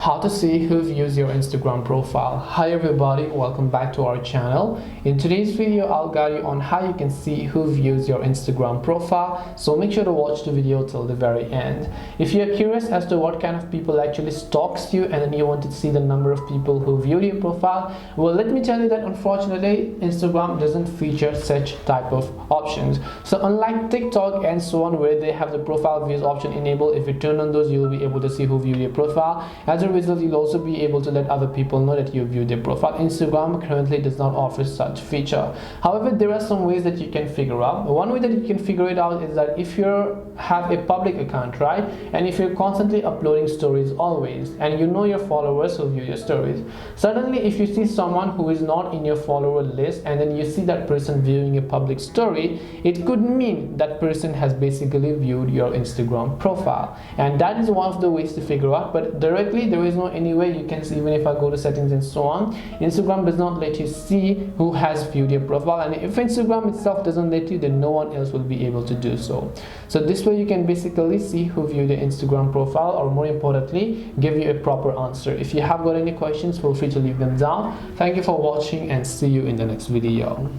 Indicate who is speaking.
Speaker 1: How to see who views your Instagram profile. Hi everybody, welcome back to our channel. In today's video, I'll guide you on how you can see who views your Instagram profile, so make sure to watch the video till the very end. If you're curious as to what kind of people actually stalks you and then you want to see the number of people who viewed your profile, well, let me tell you that unfortunately Instagram doesn't feature such type of options. So unlike TikTok and so on, where they have the profile views option enabled, if you turn on those, you'll be able to see who viewed your profile. As a result, you'll also be able to let other people know that you viewed their profile. Instagram currently does not offer such feature. However, there are some ways that you can figure out. One way that you can figure it out is that if you have a public account, right, and if you're constantly uploading stories always, and you know your followers who view your stories, suddenly if you see someone who is not in your follower list and then you see that person viewing a public story, it could mean that person has basically viewed your Instagram profile, and that is one of the ways to figure out. But directly, there is no any way you can see. Even if I go to settings and so on, Instagram does not let you see who has viewed your profile, and if Instagram itself doesn't let you, then no one else will be able to do so. So this way you can basically see who viewed your Instagram profile, or more importantly, give you a proper answer. If you have got any questions, feel free to leave them down. Thank you for watching and see you in the next video.